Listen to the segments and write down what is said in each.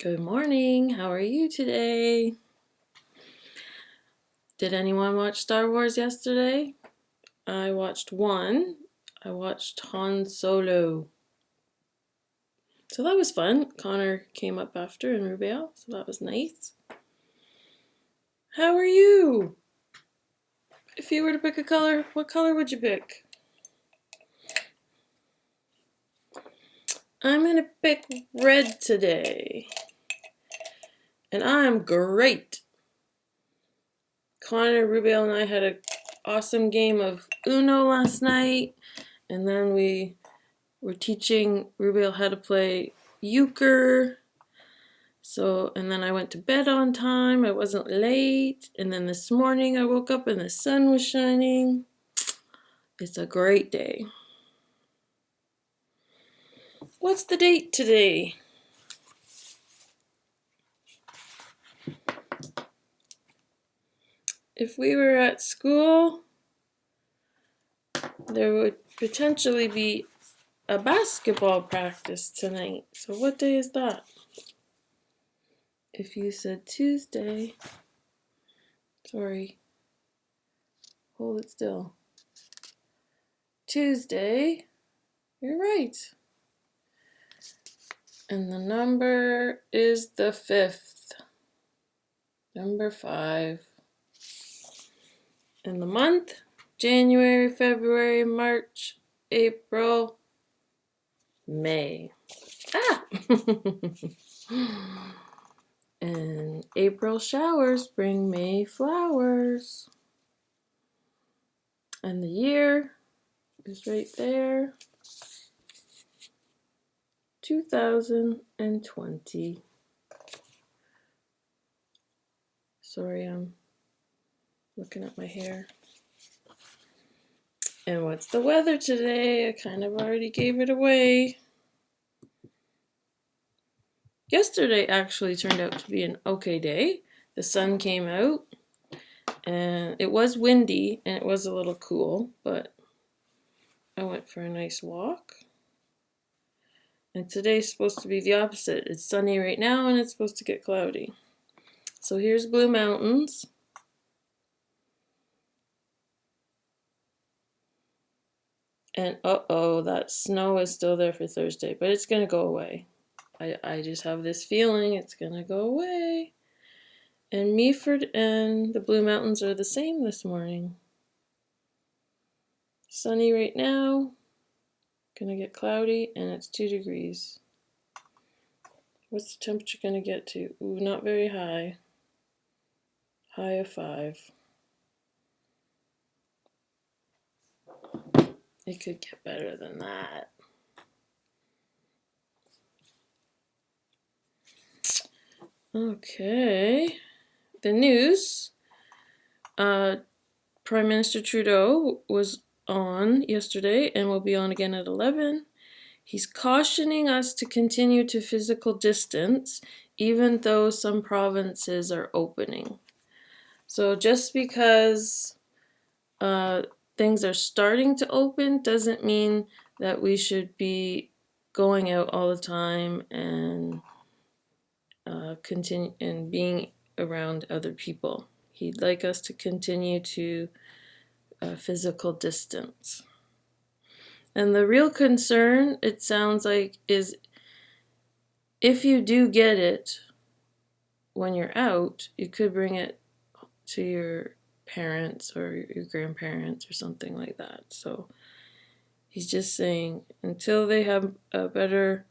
Good morning. How are you today? Did anyone watch Star Wars yesterday? I watched one. I watched Han Solo. So that was fun. Connor came up after and Rubiel, so that was nice. How are you? If you were to pick a color, what color would you pick? I'm going to pick red today. And I'm great. Connor, Rubiel, and I had an awesome game of Uno last night. And then we were teaching Rubiel how to play euchre. And then I went to bed on time. I wasn't late. And then this morning I woke up and the sun was shining. It's a great day. What's the date today? If we were at school, there would potentially be a basketball practice tonight. So what day is that? If you said Tuesday, sorry, hold it still. Tuesday, you're right. And the number is the 5th. Number 5. And the month, January, February, March, April, May. And April showers bring May flowers. And the year is right there. 2020. Sorry, I'm looking at my hair. And what's the weather today? I kind of already gave it away. Yesterday actually turned out to be an okay day. The sun came out and it was windy and it was a little cool, but I went for a nice walk. And today's supposed to be the opposite. It's sunny right now and it's supposed to get cloudy. So here's Blue Mountains. And that snow is still there for Thursday, but it's going to go away. I just have this feeling it's going to go away. And Meaford and the Blue Mountains are the same this morning. Sunny right now. Gonna get cloudy and it's 2 degrees. What's the temperature gonna get to? Ooh, not very high. High of 5. It could get better than that. Okay. The news. Prime Minister Trudeau was on yesterday and will be on again at 11. He's cautioning us to continue to physical distance even though some provinces are opening. So just because things are starting to open doesn't mean that we should be going out all the time and continue and being around other people. He'd like us to continue to physical distance. And the real concern, it sounds like, is if you do get it when you're out, you could bring it to your parents or your grandparents or something like that. So he's just saying until they have a better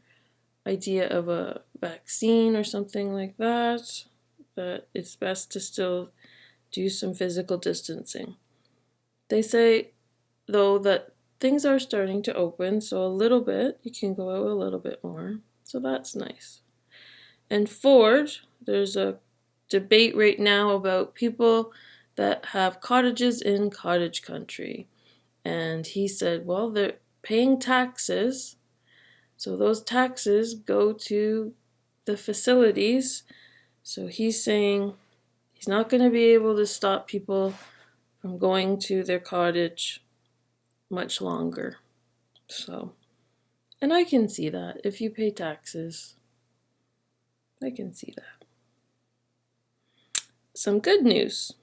idea of a vaccine or something like that, that it's best to still do some physical distancing. They say, though, that things are starting to open, so a little bit, you can go out a little bit more. So that's nice. And Ford, there's a debate right now about people that have cottages in cottage country. And he said, well, they're paying taxes. So those taxes go to the facilities. So he's saying he's not going to be able to stop people from going to their cottage much longer. So, and I can see that if you pay taxes, I can see that. Some good news.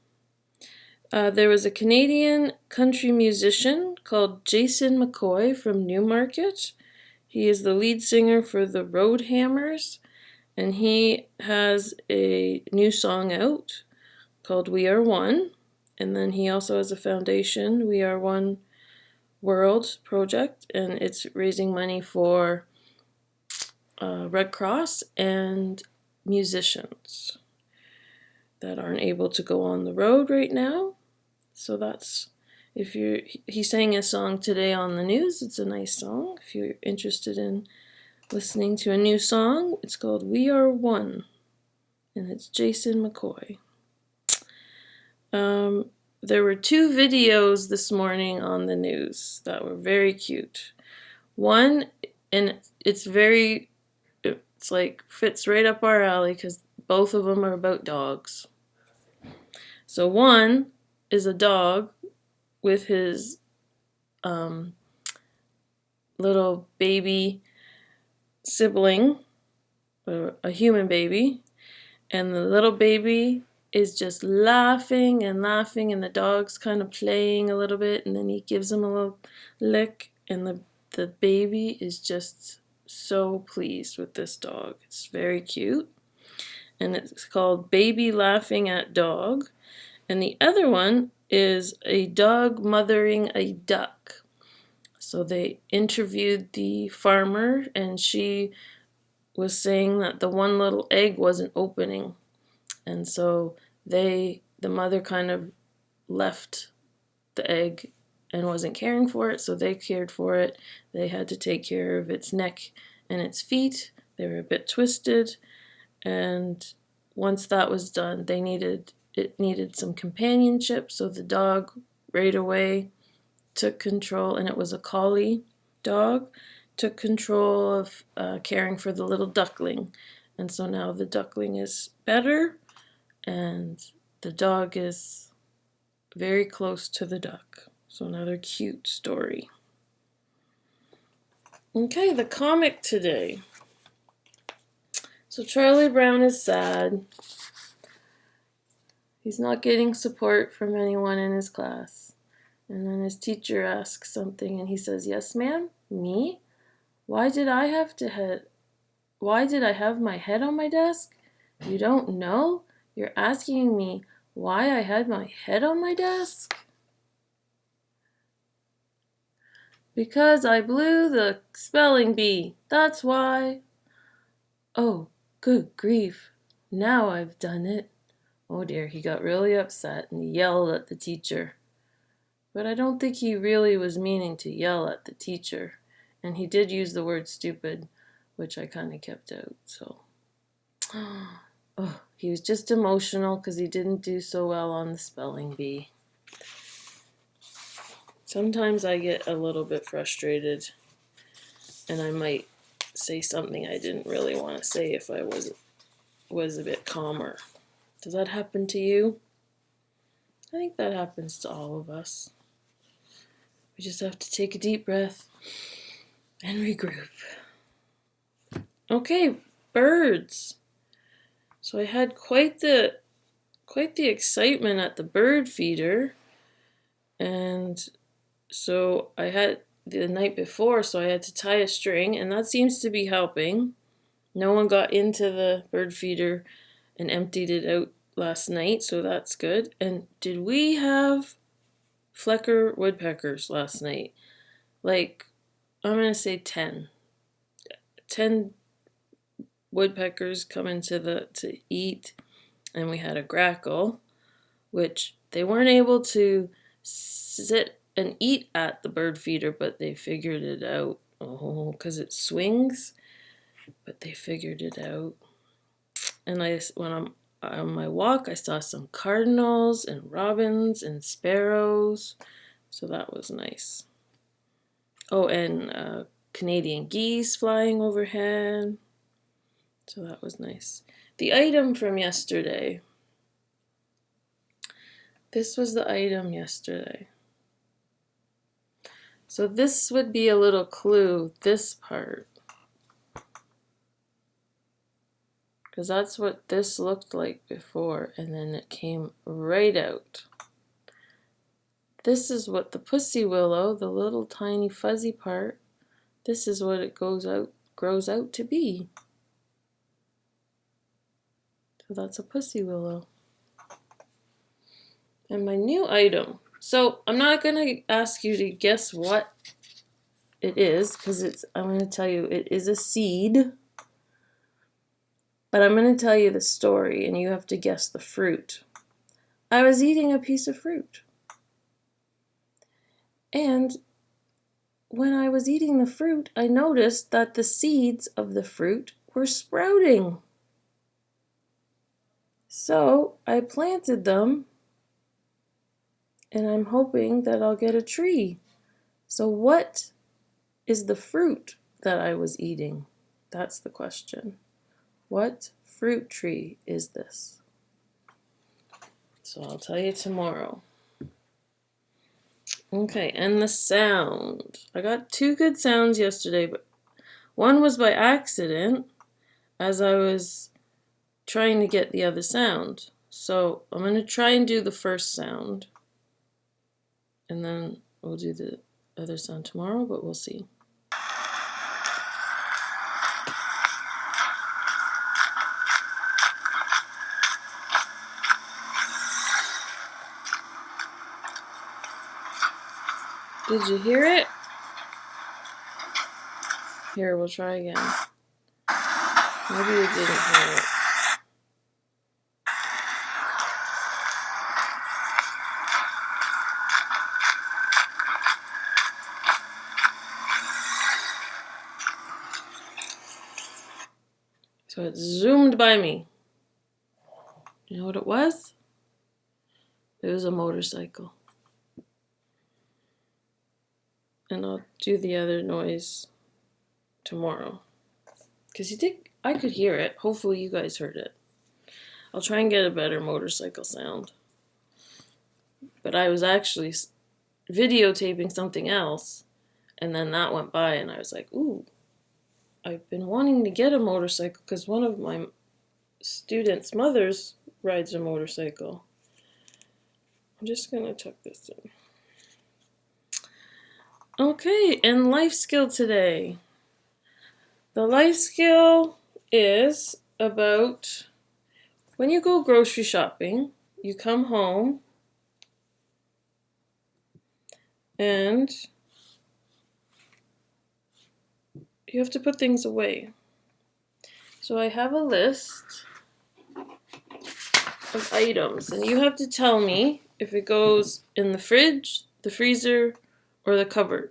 There was a Canadian country musician called Jason McCoy from Newmarket. He is the lead singer for the Roadhammers, and he has a new song out called We Are One. And then he also has a foundation, We Are One World Project, and it's raising money for Red Cross and musicians that aren't able to go on the road right now. So that's, he sang a song today on the news. It's a nice song. If you're interested in listening to a new song, it's called We Are One, and it's Jason McCoy. There were 2 videos this morning on the news that were very cute. One, and it's like fits right up our alley because both of them are about dogs. So one is a dog with his little baby sibling, a human baby, and the little baby is just laughing and laughing, and the dog's kind of playing a little bit, and then he gives him a little lick, and the baby is just so pleased with this dog. It's very cute, and it's called Baby Laughing at Dog. And the other one is a dog mothering a duck. So they interviewed the farmer, and she was saying that the one little egg wasn't opening, and so the mother kind of left the egg and wasn't caring for it, so they cared for it. They had to take care of its neck and its feet. They were a bit twisted, and once that was done, it needed some companionship, so the dog right away took control, and it was a collie dog, took control of caring for the little duckling. And so now the duckling is better, and the dog is very close to the duck. So another cute story. Okay, the comic today. So Charlie Brown is sad. He's not getting support from anyone in his class. And then his teacher asks something, and he says, "Yes, ma'am? Me? Why did I have my head on my desk? You don't know? You're asking me why I had my head on my desk?" "Because I blew the spelling bee, that's why." "Oh, good grief, now I've done it." Oh dear, he got really upset and he yelled at the teacher. But I don't think he really was meaning to yell at the teacher. And he did use the word stupid, which I kind of kept out, so. Oh, he was just emotional because he didn't do so well on the spelling bee. Sometimes I get a little bit frustrated, and I might say something I didn't really want to say if I was a bit calmer. Does that happen to you? I think that happens to all of us. We just have to take a deep breath and regroup. Okay, birds. So I had quite the excitement at the bird feeder, and so I had the night before, so I had to tie a string, and that seems to be helping. No one got into the bird feeder and emptied it out last night, so that's good. And did we have Flecker woodpeckers last night? Like, I'm gonna say 10 woodpeckers coming to eat, and we had a grackle, which they weren't able to sit and eat at the bird feeder, but they figured it out. Oh, because it swings, but they figured it out. And when I'm on my walk, I saw some cardinals and robins and sparrows, so that was nice. Oh, and Canadian geese flying overhead, so that was nice. The item from yesterday. This was the item yesterday. So this would be a little clue, this part. because that's what this looked like before, and then it came right out. This is what the pussy willow, the little tiny fuzzy part, this is what it grows out to be. So that's a pussy willow. And my new item. So I'm not going to ask you to guess what it is, because I'm going to tell you it is a seed. But I'm going to tell you the story, and you have to guess the fruit. I was eating a piece of fruit. And when I was eating the fruit, I noticed that the seeds of the fruit were sprouting. So I planted them, and I'm hoping that I'll get a tree. So what is the fruit that I was eating? That's the question. What fruit tree is this? So I'll tell you tomorrow. Okay, and the sound. I got 2 good sounds yesterday, but one was by accident as I was trying to get the other sound. So I'm going to try and do the first sound, and then we'll do the other sound tomorrow, but we'll see. Did you hear it? Here, we'll try again. Maybe you didn't hear it. So it zoomed by me. You know what it was? It was a motorcycle. And I'll do the other noise tomorrow. Because I could hear it. Hopefully you guys heard it. I'll try and get a better motorcycle sound. But I was actually videotaping something else, and then that went by, and I was like, ooh, I've been wanting to get a motorcycle because one of my students' mothers rides a motorcycle. I'm just going to tuck this in. Okay, and life skill today. The life skill is about when you go grocery shopping, you come home and you have to put things away. So I have a list of items, and you have to tell me if it goes in the fridge, the freezer, or the cupboard.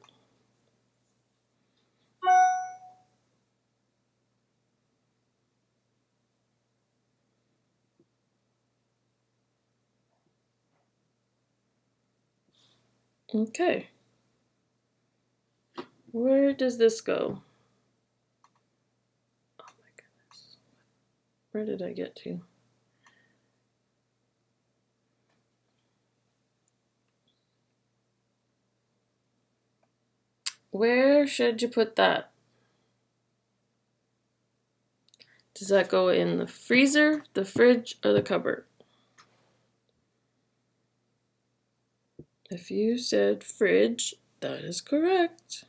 Okay. Where does this go? Oh my goodness. Where did I get to? Where should you put that? Does that go in the freezer, the fridge, or the cupboard? If you said fridge, that is correct.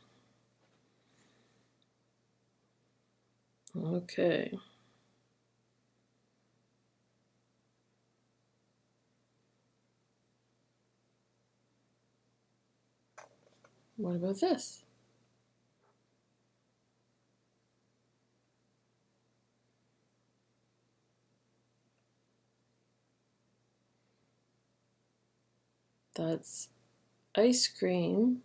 Okay. What about this? That's ice cream.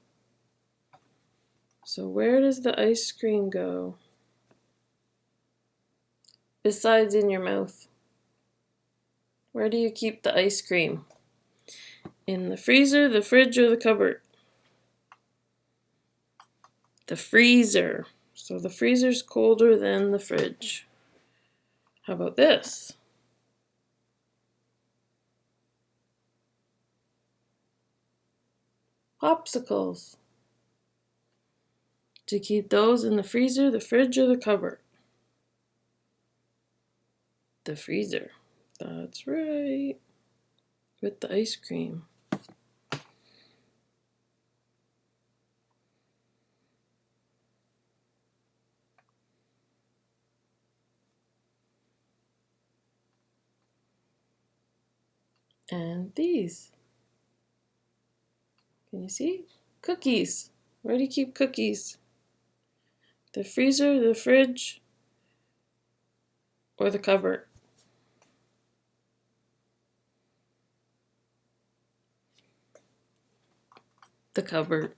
So where does the ice cream go? Besides in your mouth. Where do you keep the ice cream? In the freezer, the fridge, or the cupboard? The freezer. So the freezer's colder than the fridge. How about this? Popsicles. To keep those in the freezer, the fridge, or the cupboard? The freezer. That's right. With the ice cream. And these. Can you see? Cookies. Where do you keep cookies? The freezer, the fridge, or the cupboard? The cupboard.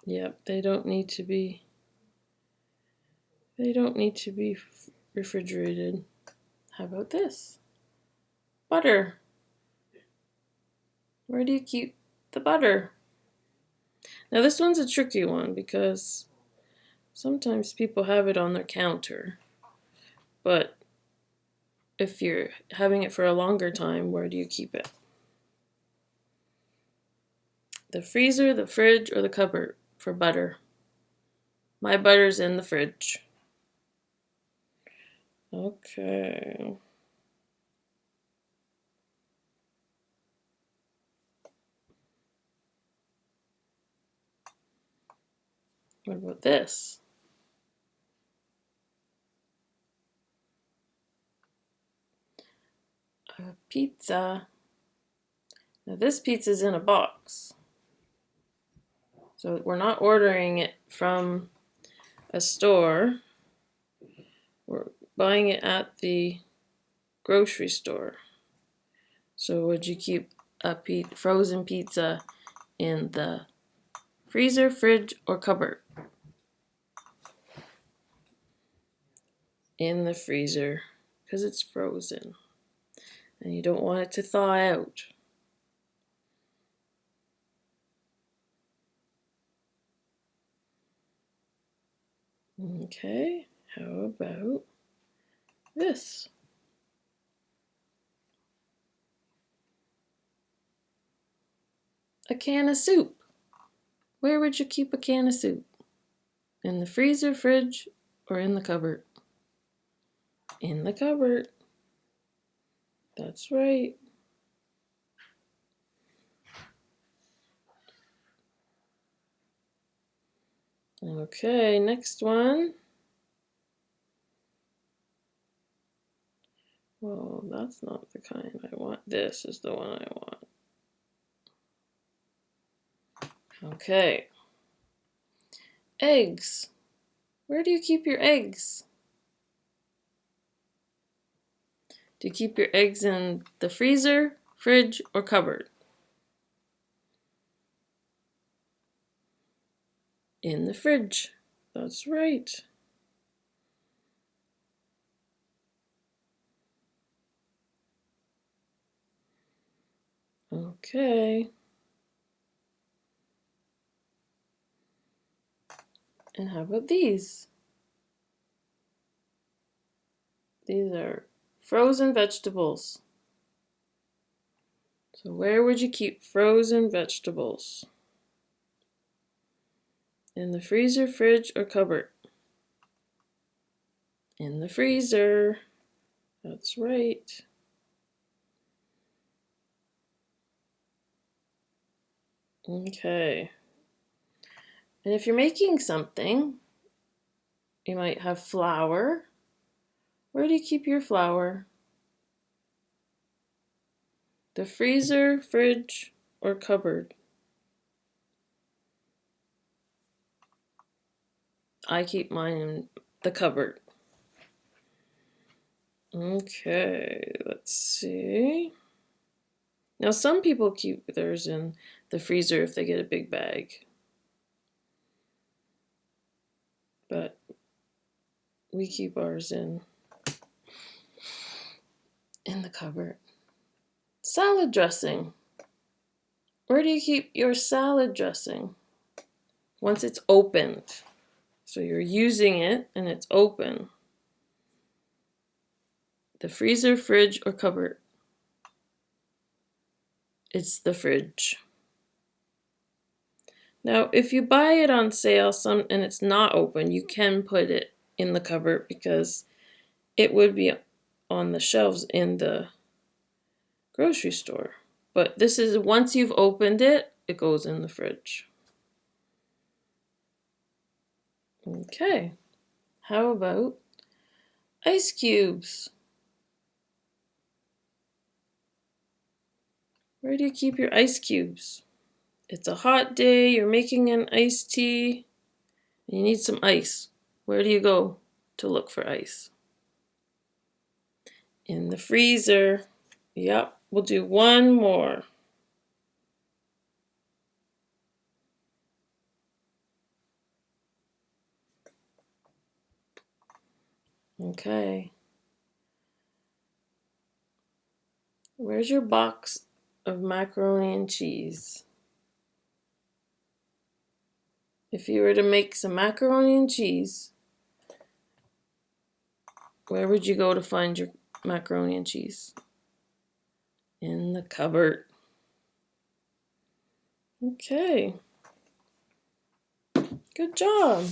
Yep, they don't need to be refrigerated. How about this? Butter. Where do you keep the butter? Now this one's a tricky one because sometimes people have it on their counter, but if you're having it for a longer time, where do you keep it? The freezer, the fridge, or the cupboard for butter? My butter's in the fridge. Okay. What about this? A pizza. Now this pizza's in a box. So we're not ordering it from a store. We're buying it at the grocery store. So would you keep a frozen pizza in the freezer, fridge, or cupboard? In the freezer, because it's frozen. And you don't want it to thaw out. Okay, how about this? A can of soup. Where would you keep a can of soup? In the freezer, fridge, or in the cupboard? In the cupboard. That's right. Okay, next one. Well, that's not the kind I want. This is the one I want. Okay. Eggs. Where do you keep your eggs? Do you keep your eggs in the freezer, fridge, or cupboard? In the fridge. That's right. Okay. And how about these? These are frozen vegetables. So where would you keep frozen vegetables? In the freezer, fridge, or cupboard? In the freezer. That's right. Okay. And if you're making something, you might have flour. Where do you keep your flour? The freezer, fridge, or cupboard? I keep mine in the cupboard. Okay, let's see. Now some people keep theirs in the freezer if they get a big bag. But we keep ours in the cupboard. Salad dressing. Where do you keep your salad dressing? Once it's opened. So you're using it and it's open. The freezer, fridge, or cupboard? It's the fridge. Now, if you buy it on sale and it's not open, you can put it in the cupboard because it would be on the shelves in the grocery store. But this is, once you've opened it, it goes in the fridge. Okay, how about ice cubes? Where do you keep your ice cubes? It's a hot day, you're making an iced tea, and you need some ice. Where do you go to look for ice? In the freezer. Yep, we'll do one more. Okay. Where's your box of macaroni and cheese? If you were to make some macaroni and cheese, where would you go to find your macaroni and cheese? In the cupboard. Okay. Good job.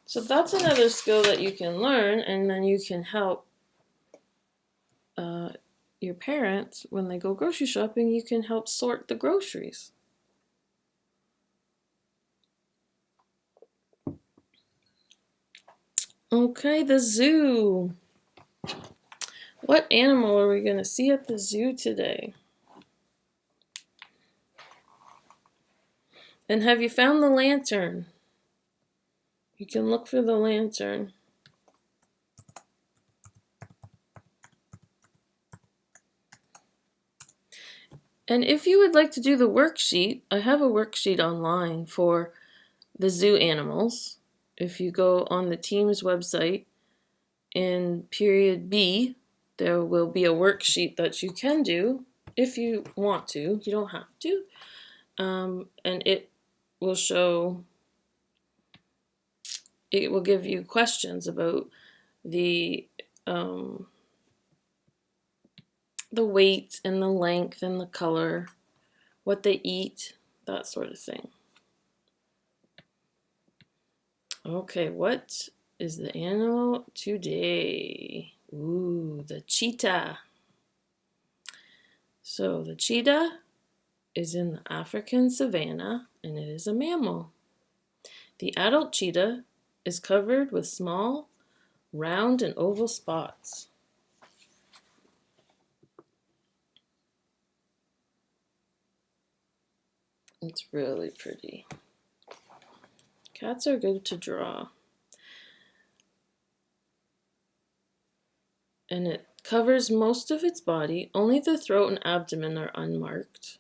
So that's another skill that you can learn, and then you can help your parents when they go grocery shopping. You can help sort the groceries. Okay, the zoo. What animal are we going to see at the zoo today? And have you found the lantern? You can look for the lantern. And if you would like to do the worksheet, I have a worksheet online for the zoo animals. If you go on the team's website in period B, there will be a worksheet that you can do if you want to. You don't have to. And it will show, it will give you questions about the weight and the length and the color, what they eat, that sort of thing. Okay, what is the animal today? Ooh, the cheetah. So the cheetah is in the African savanna, and it is a mammal. The adult cheetah is covered with small, round and oval spots. It's really pretty. Cats are good to draw. And it covers most of its body. Only the throat and abdomen are unmarked.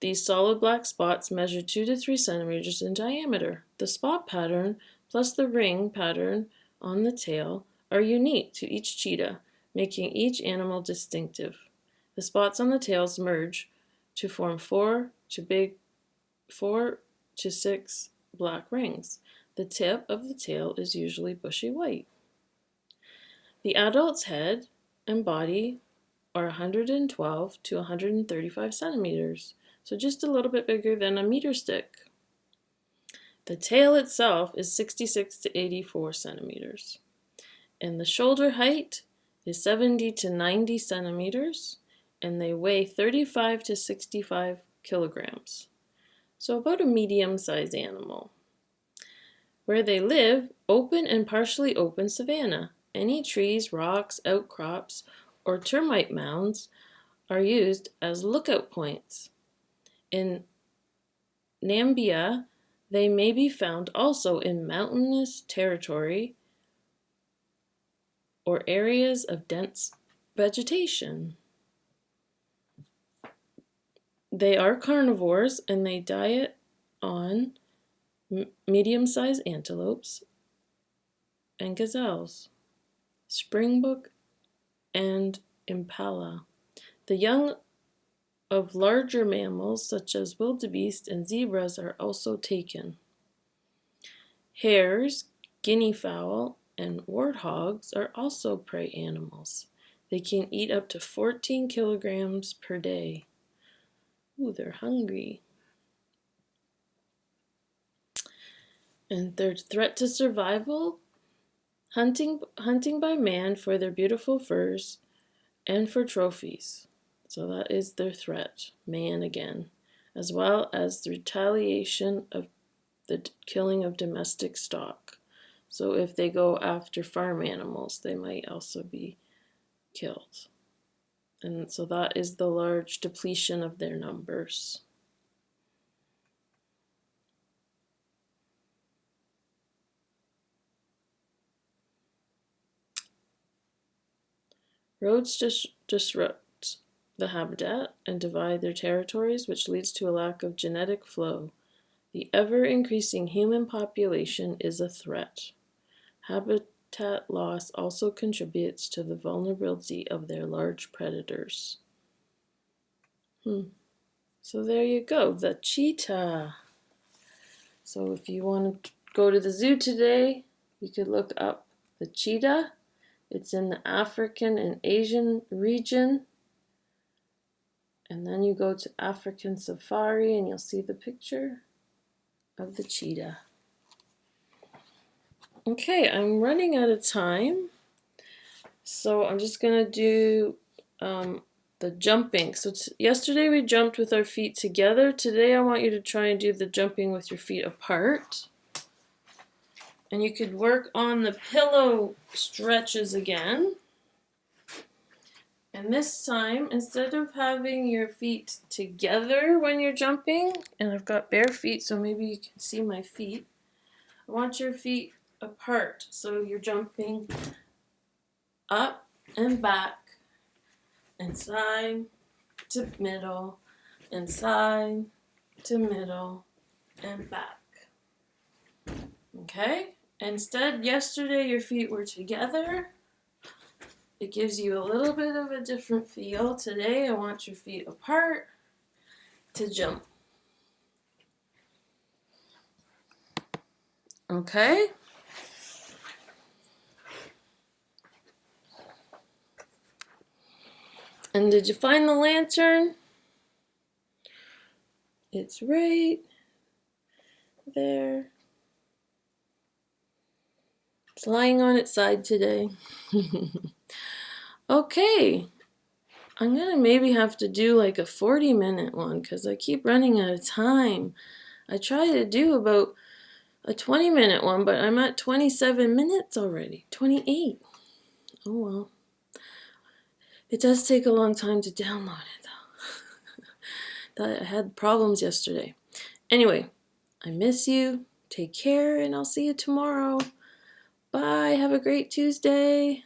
These solid black spots measure 2 to 3 centimeters in diameter. The spot pattern plus the ring pattern on the tail are unique to each cheetah, making each animal distinctive. The spots on the tails merge to form 4 to 6 black rings. The tip of the tail is usually bushy white. The adult's head and body are 112 to 135 centimeters, so just a little bit bigger than a meter stick. The tail itself is 66 to 84 centimeters, and the shoulder height is 70 to 90 centimeters, and they weigh 35 to 65 kilograms, so about a medium-sized animal. Where they live, open and partially open savanna. Any trees, rocks, outcrops, or termite mounds are used as lookout points. In Namibia, they may be found also in mountainous territory or areas of dense vegetation. They are carnivores, and they diet on medium-sized antelopes and gazelles, springbok, and impala. The young of larger mammals such as wildebeest and zebras are also taken. Hares, guinea fowl, and warthogs are also prey animals. They can eat up to 14 kilograms per day. Ooh, they're hungry. And their threat to survival hunting by man for their beautiful furs and for trophies. So that is their threat, man again, as well as the retaliation of the killing of domestic stock. So if they go after farm animals, they might also be killed. And so that is the large depletion of their numbers. Roads disrupt the habitat and divide their territories, which leads to a lack of genetic flow. The ever-increasing human population is a threat. Habitat loss also contributes to the vulnerability of their large predators. So there you go, the cheetah. So if you want to go to the zoo today, you could look up the cheetah. It's in the African and Asian region. And then you go to African Safari and you'll see the picture of the cheetah. Okay, I'm running out of time. So I'm just going to do the jumping. So yesterday we jumped with our feet together. Today I want you to try and do the jumping with your feet apart. And you could work on the pillow stretches again. And this time, instead of having your feet together when you're jumping, and I've got bare feet, so maybe you can see my feet, I want your feet apart. So you're jumping up and back, and side to middle, and side to middle, and back. Okay? Instead, yesterday your feet were together. It gives you a little bit of a different feel. Today I want your feet apart to jump. Okay? And did you find the lantern? It's right there. It's lying on its side today. Okay, I'm gonna maybe have to do like a 40-minute one because I keep running out of time. I try to do about a 20-minute one, but I'm at 27 minutes already. 28. Oh well. It does take a long time to download it though. I had problems yesterday. Anyway, I miss you. Take care, and I'll see you tomorrow. Bye. Have a great Tuesday.